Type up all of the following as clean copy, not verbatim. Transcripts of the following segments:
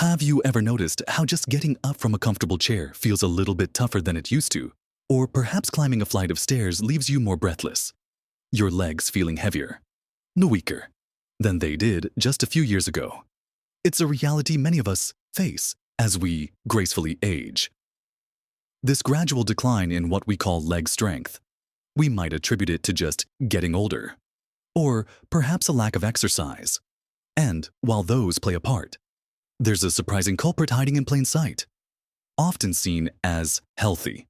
Have you ever noticed how just getting up from a comfortable chair feels a little bit tougher than it used to? Or perhaps climbing a flight of stairs leaves you more breathless, your legs feeling heavier, no weaker, than they did just a few years ago. It's a reality many of us face as we gracefully age. This gradual decline in what we call leg strength, we might attribute it to just getting older, or perhaps a lack of exercise. And while those play a part, there's a surprising culprit hiding in plain sight, often seen as healthy,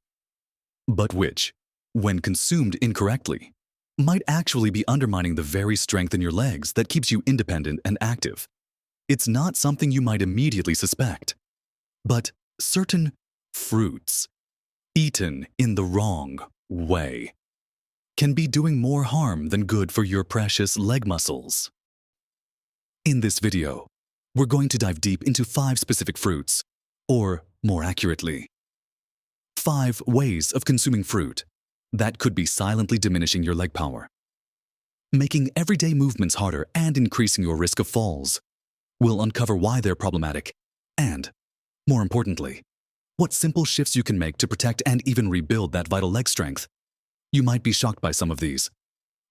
but which, when consumed incorrectly, might actually be undermining the very strength in your legs that keeps you independent and active. It's not something you might immediately suspect, but certain fruits, eaten in the wrong way, can be doing more harm than good for your precious leg muscles. In this video, we're going to dive deep into 5 specific fruits, or more accurately, 5 ways of consuming fruit that could be silently diminishing your leg power, making everyday movements harder and increasing your risk of falls. We'll uncover why they're problematic and, more importantly, what simple shifts you can make to protect and even rebuild that vital leg strength. You might be shocked by some of these,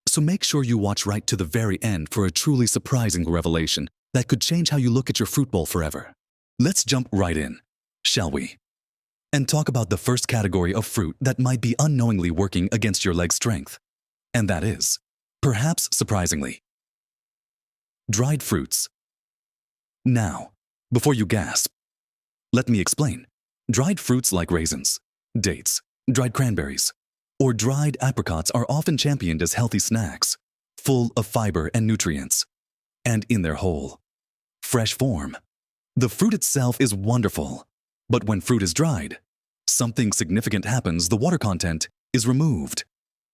so make sure you watch right to the very end for a truly surprising revelation that could change how you look at your fruit bowl forever. Let's jump right in, shall we? And talk about the first category of fruit that might be unknowingly working against your leg strength. And that is, perhaps surprisingly, dried fruits. Now, before you gasp, let me explain. Dried fruits like raisins, dates, dried cranberries, or dried apricots are often championed as healthy snacks, full of fiber and nutrients. And in their whole, fresh form, the fruit itself is wonderful. But when fruit is dried, something significant happens. The water content is removed,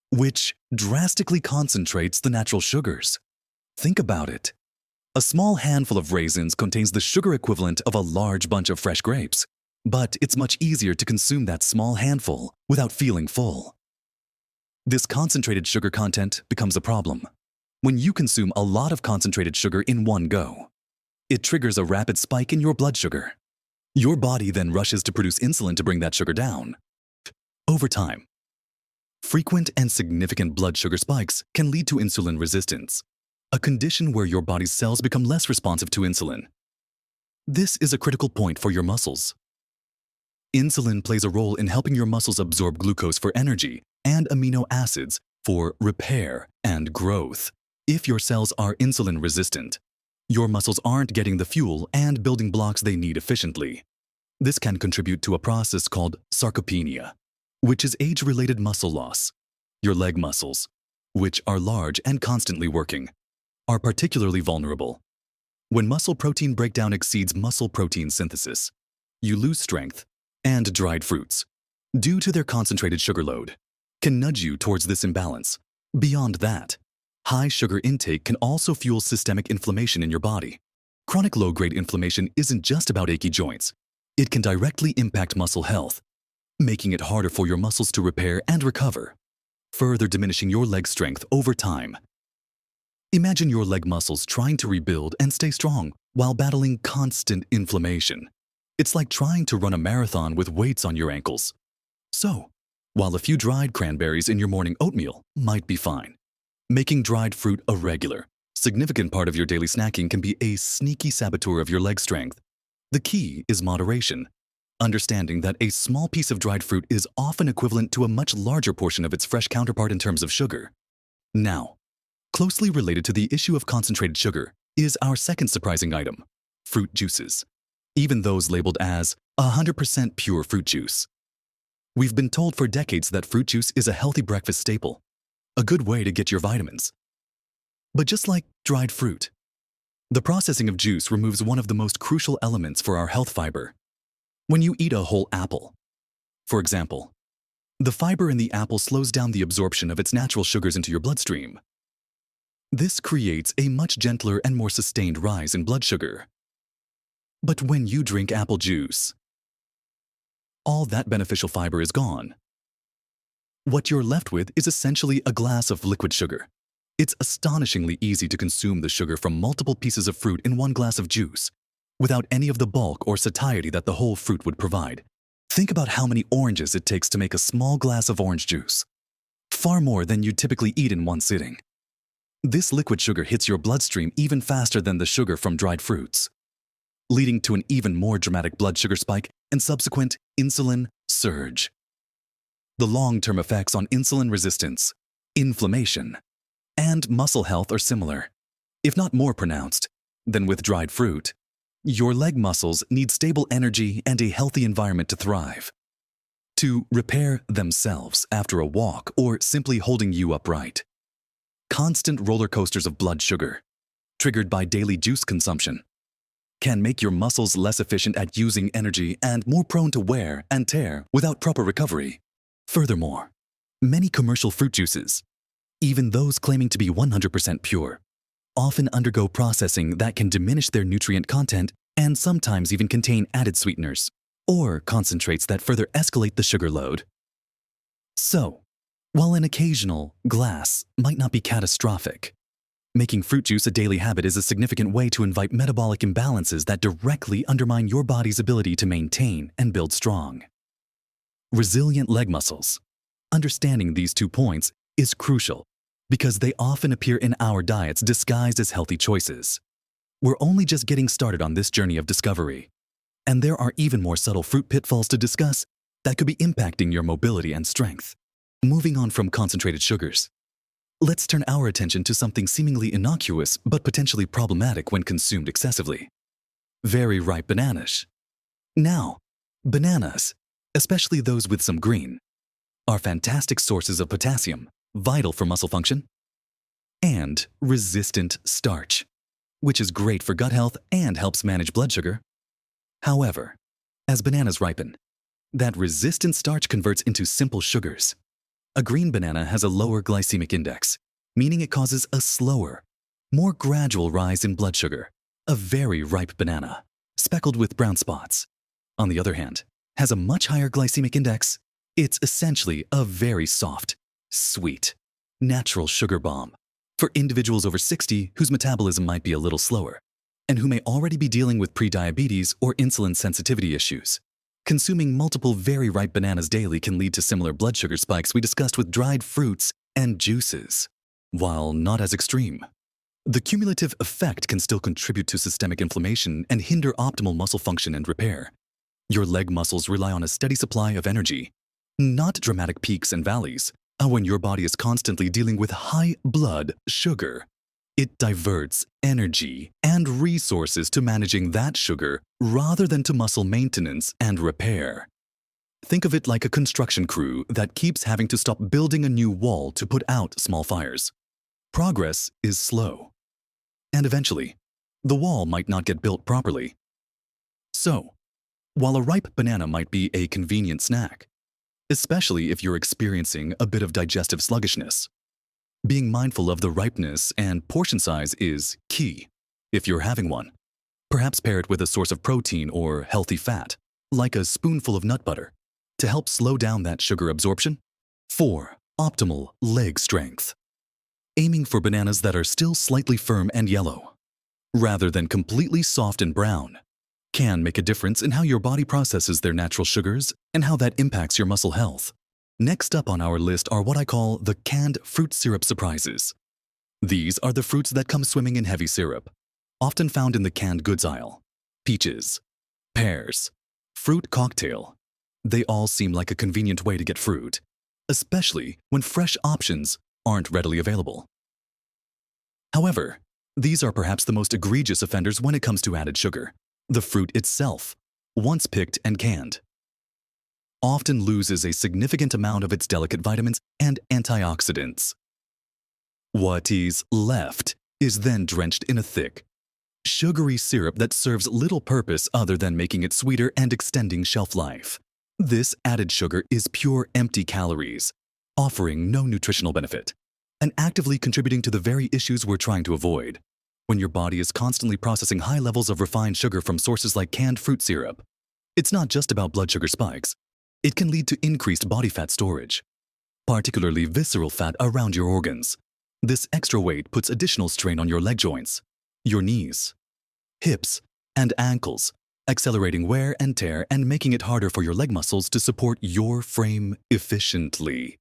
which drastically concentrates the natural sugars. Think about it. A small handful of raisins contains the sugar equivalent of a large bunch of fresh grapes, but it's much easier to consume that small handful without feeling full. This concentrated sugar content becomes a problem. When you consume a lot of concentrated sugar in one go, it triggers a rapid spike in your blood sugar. Your body then rushes to produce insulin to bring that sugar down. Over time, frequent and significant blood sugar spikes can lead to insulin resistance, a condition where your body's cells become less responsive to insulin. This is a critical point for your muscles. Insulin plays a role in helping your muscles absorb glucose for energy and amino acids for repair and growth. If your cells are insulin resistant, your muscles aren't getting the fuel and building blocks they need efficiently. This can contribute to a process called sarcopenia, which is age-related muscle loss. Your leg muscles, which are large and constantly working, are particularly vulnerable. When muscle protein breakdown exceeds muscle protein synthesis, you lose strength, and dried fruits, due to their concentrated sugar load, can nudge you towards this imbalance. Beyond that, high sugar intake can also fuel systemic inflammation in your body. Chronic low-grade inflammation isn't just about achy joints. It can directly impact muscle health, making it harder for your muscles to repair and recover, further diminishing your leg strength over time. Imagine your leg muscles trying to rebuild and stay strong while battling constant inflammation. It's like trying to run a marathon with weights on your ankles. So, while a few dried cranberries in your morning oatmeal might be fine, making dried fruit a regular, significant part of your daily snacking can be a sneaky saboteur of your leg strength. The key is moderation, understanding that a small piece of dried fruit is often equivalent to a much larger portion of its fresh counterpart in terms of sugar. Now, closely related to the issue of concentrated sugar is our second surprising item, fruit juices, even those labeled as 100% pure fruit juice. We've been told for decades that fruit juice is a healthy breakfast staple, a good way to get your vitamins. But just like dried fruit, the processing of juice removes one of the most crucial elements for our health: fiber. When you eat a whole apple, for example, the fiber in the apple slows down the absorption of its natural sugars into your bloodstream. This creates a much gentler and more sustained rise in blood sugar. But when you drink apple juice, all that beneficial fiber is gone. What you're left with is essentially a glass of liquid sugar. It's astonishingly easy to consume the sugar from multiple pieces of fruit in one glass of juice, without any of the bulk or satiety that the whole fruit would provide. Think about how many oranges it takes to make a small glass of orange juice. Far more than you'd typically eat in one sitting. This liquid sugar hits your bloodstream even faster than the sugar from dried fruits, leading to an even more dramatic blood sugar spike and subsequent insulin surge. The long-term effects on insulin resistance, inflammation, and muscle health are similar, if not more pronounced, than with dried fruit. Your leg muscles need stable energy and a healthy environment to thrive, to repair themselves after a walk or simply holding you upright. Constant roller coasters of blood sugar, triggered by daily juice consumption, can make your muscles less efficient at using energy and more prone to wear and tear without proper recovery. Furthermore, many commercial fruit juices, even those claiming to be 100% pure, often undergo processing that can diminish their nutrient content and sometimes even contain added sweeteners or concentrates that further escalate the sugar load. So, while an occasional glass might not be catastrophic, making fruit juice a daily habit is a significant way to invite metabolic imbalances that directly undermine your body's ability to maintain and build strong, resilient leg muscles. Understanding these 2 points is crucial because they often appear in our diets disguised as healthy choices. We're only just getting started on this journey of discovery, and there are even more subtle fruit pitfalls to discuss that could be impacting your mobility and strength. Moving on from concentrated sugars, let's turn our attention to something seemingly innocuous but potentially problematic when consumed excessively. Very ripe bananas. Now, bananas, especially those with some green, are fantastic sources of potassium, vital for muscle function, and resistant starch, which is great for gut health and helps manage blood sugar. However, as bananas ripen, that resistant starch converts into simple sugars. A green banana has a lower glycemic index, meaning it causes a slower, more gradual rise in blood sugar. A very ripe banana, speckled with brown spots, on the other hand, has a much higher glycemic index. It's essentially a very soft, sweet, natural sugar bomb for individuals over 60 whose metabolism might be a little slower and who may already be dealing with prediabetes or insulin sensitivity issues. Consuming multiple very ripe bananas daily can lead to similar blood sugar spikes we discussed with dried fruits and juices. While not as extreme, the cumulative effect can still contribute to systemic inflammation and hinder optimal muscle function and repair. Your leg muscles rely on a steady supply of energy, not dramatic peaks and valleys. When your body is constantly dealing with high blood sugar, it diverts energy and resources to managing that sugar rather than to muscle maintenance and repair. Think of it like a construction crew that keeps having to stop building a new wall to put out small fires. Progress is slow, and eventually, the wall might not get built properly. So, while a ripe banana might be a convenient snack, especially if you're experiencing a bit of digestive sluggishness, being mindful of the ripeness and portion size is key. If you're having one, perhaps pair it with a source of protein or healthy fat, like a spoonful of nut butter, to help slow down that sugar absorption. 4. Optimal leg strength. Aiming for bananas that are still slightly firm and yellow, rather than completely soft and brown, can make a difference in how your body processes their natural sugars and how that impacts your muscle health. Next up on our list are what I call the canned fruit syrup surprises. These are the fruits that come swimming in heavy syrup, often found in the canned goods aisle. Peaches, pears, fruit cocktail. They all seem like a convenient way to get fruit, especially when fresh options aren't readily available. However, these are perhaps the most egregious offenders when it comes to added sugar. The fruit itself, once picked and canned, often loses a significant amount of its delicate vitamins and antioxidants. What is left is then drenched in a thick, sugary syrup that serves little purpose other than making it sweeter and extending shelf life. This added sugar is pure empty calories, offering no nutritional benefit, and actively contributing to the very issues we're trying to avoid. When your body is constantly processing high levels of refined sugar from sources like canned fruit syrup, it's not just about blood sugar spikes. It can lead to increased body fat storage, particularly visceral fat around your organs. This extra weight puts additional strain on your leg joints, your knees, hips, and ankles, accelerating wear and tear and making it harder for your leg muscles to support your frame efficiently.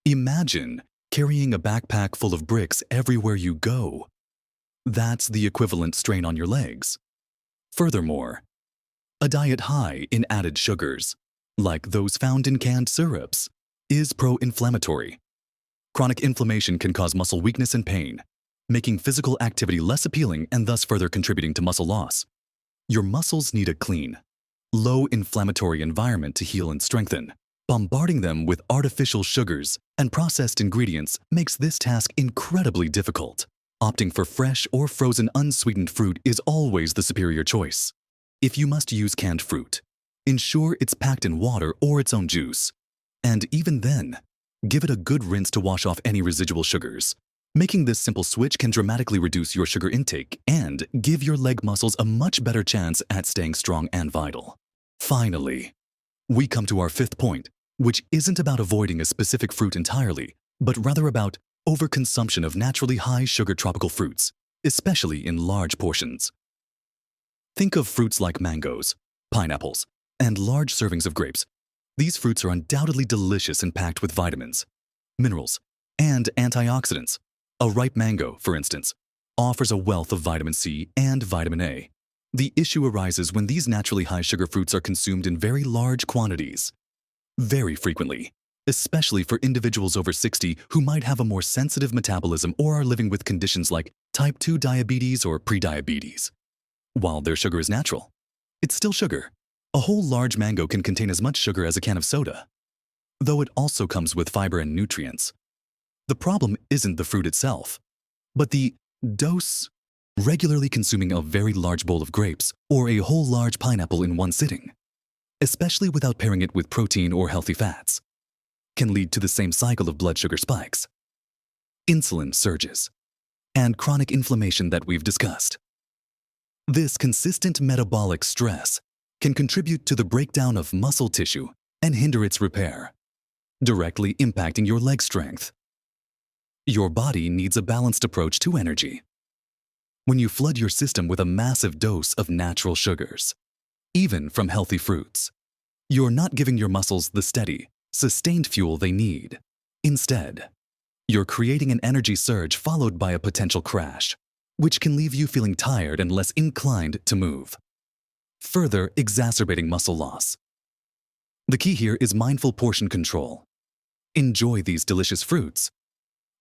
Imagine carrying a backpack full of bricks everywhere you go. That's the equivalent strain on your legs. Furthermore, a diet high in added sugars, like those found in canned syrups, is pro-inflammatory. Chronic inflammation can cause muscle weakness and pain, making physical activity less appealing and thus further contributing to muscle loss. Your muscles need a clean, low-inflammatory environment to heal and strengthen. Bombarding them with artificial sugars and processed ingredients makes this task incredibly difficult. Opting for fresh or frozen unsweetened fruit is always the superior choice. If you must use canned fruit, ensure it's packed in water or its own juice. And even then, give it a good rinse to wash off any residual sugars. Making this simple switch can dramatically reduce your sugar intake and give your leg muscles a much better chance at staying strong and vital. Finally, we come to our fifth point, which isn't about avoiding a specific fruit entirely, but rather about overconsumption of naturally high-sugar tropical fruits, especially in large portions. Think of fruits like mangoes, pineapples, and large servings of grapes. These fruits are undoubtedly delicious and packed with vitamins, minerals, and antioxidants. A ripe mango, for instance, offers a wealth of vitamin C and vitamin A. The issue arises when these naturally high-sugar fruits are consumed in very large quantities, very frequently, especially for individuals over 60 who might have a more sensitive metabolism or are living with conditions like type 2 diabetes or prediabetes. While their sugar is natural, it's still sugar. A whole large mango can contain as much sugar as a can of soda, though it also comes with fiber and nutrients. The problem isn't the fruit itself, but the dose. Regularly consuming a very large bowl of grapes or a whole large pineapple in one sitting, especially without pairing it with protein or healthy fats, can lead to the same cycle of blood sugar spikes, insulin surges, and chronic inflammation that we've discussed. This consistent metabolic stress can contribute to the breakdown of muscle tissue and hinder its repair, directly impacting your leg strength. Your body needs a balanced approach to energy. When you flood your system with a massive dose of natural sugars, even from healthy fruits, you're not giving your muscles the steady, sustained fuel they need. Instead, you're creating an energy surge followed by a potential crash, which can leave you feeling tired and less inclined to move, further exacerbating muscle loss. The key here is mindful portion control. Enjoy these delicious fruits,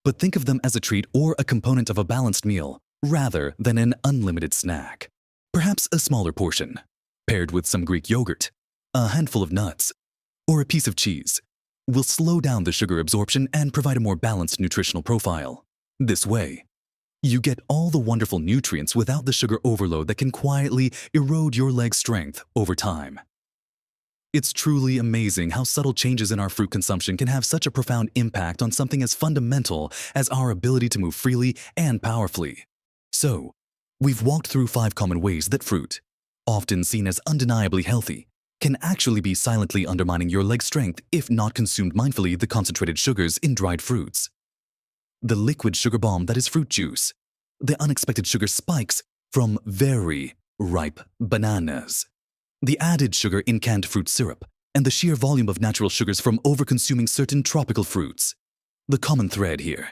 but think of them as a treat or a component of a balanced meal rather than an unlimited snack. Perhaps a smaller portion, paired with some Greek yogurt, a handful of nuts, or a piece of cheese, will slow down the sugar absorption and provide a more balanced nutritional profile. This way, you get all the wonderful nutrients without the sugar overload that can quietly erode your leg strength over time. It's truly amazing how subtle changes in our fruit consumption can have such a profound impact on something as fundamental as our ability to move freely and powerfully. So, we've walked through 5 common ways that fruit, often seen as undeniably healthy, can actually be silently undermining your leg strength if not consumed mindfully. The concentrated sugars in dried fruits, the liquid sugar bomb that is fruit juice, the unexpected sugar spikes from very ripe bananas, the added sugar in canned fruit syrup, and the sheer volume of natural sugars from overconsuming certain tropical fruits. The common thread here,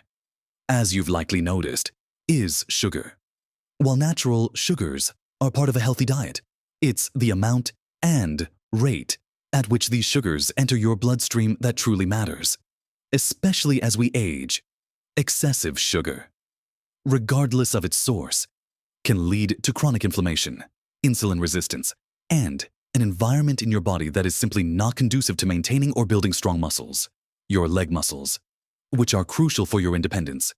as you've likely noticed, is sugar. While natural sugars are part of a healthy diet, it's the amount and rate at which these sugars enter your bloodstream that truly matters. Especially as we age, excessive sugar, regardless of its source, can lead to chronic inflammation, insulin resistance, and an environment in your body that is simply not conducive to maintaining or building strong muscles. Your leg muscles, which are crucial for your independence,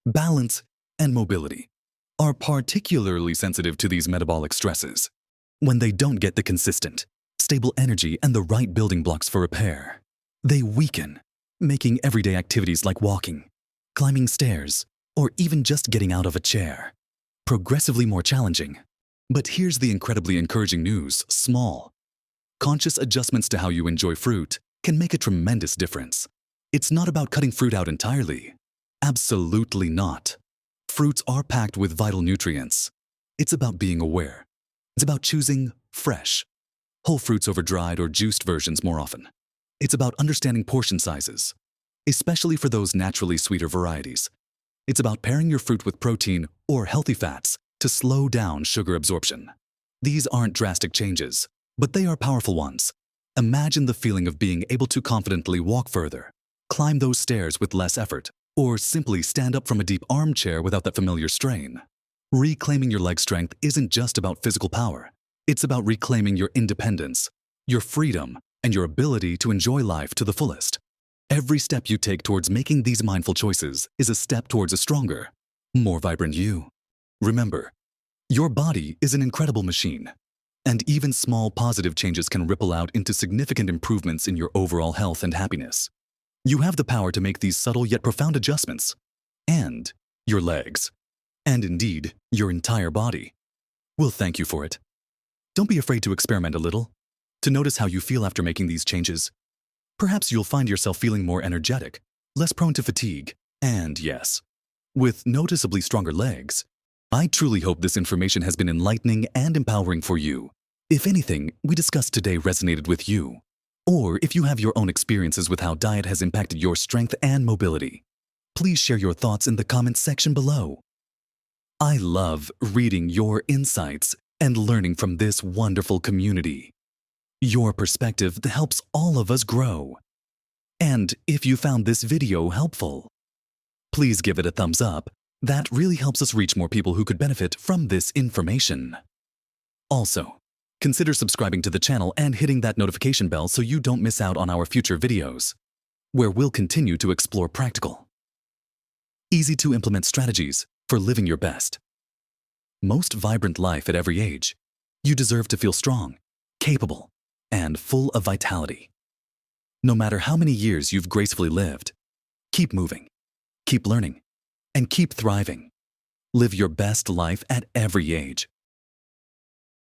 balance, and mobility, are particularly sensitive to these metabolic stresses. When they don't get the consistent, stable energy and the right building blocks for repair, they weaken, making everyday activities like walking, climbing stairs, or even just getting out of a chair progressively more challenging. But here's the incredibly encouraging news: small, conscious adjustments to how you enjoy fruit can make a tremendous difference. It's not about cutting fruit out entirely. Absolutely not. Fruits are packed with vital nutrients. It's about being aware, It's about choosing fresh, whole fruits over dried or juiced versions more often. It's about understanding portion sizes, especially for those naturally sweeter varieties. It's about pairing your fruit with protein or healthy fats to slow down sugar absorption. These aren't drastic changes, but they are powerful ones. Imagine the feeling of being able to confidently walk further, climb those stairs with less effort, or simply stand up from a deep armchair without that familiar strain. Reclaiming your leg strength isn't just about physical power. It's about reclaiming your independence, your freedom, and your ability to enjoy life to the fullest. Every step you take towards making these mindful choices is a step towards a stronger, more vibrant you. Remember, your body is an incredible machine, and even small positive changes can ripple out into significant improvements in your overall health and happiness. You have the power to make these subtle yet profound adjustments, and your legs, and indeed, your entire body, will thank you for it. Don't be afraid to experiment a little, to notice how you feel after making these changes. Perhaps you'll find yourself feeling more energetic, less prone to fatigue, and yes, with noticeably stronger legs. I truly hope this information has been enlightening and empowering for you. If anything we discussed today resonated with you, or if you have your own experiences with how diet has impacted your strength and mobility, please share your thoughts in the comments section below. I love reading your insights and learning from this wonderful community. Your perspective helps all of us grow. And if you found this video helpful, please give it a thumbs up. That really helps us reach more people who could benefit from this information. Also, consider subscribing to the channel and hitting that notification bell so you don't miss out on our future videos, where we'll continue to explore practical, easy-to-implement strategies for living your best, most vibrant life at every age. You deserve to feel strong, capable, and full of vitality. No matter how many years you've gracefully lived, keep moving, keep learning, and keep thriving. Live your best life at every age.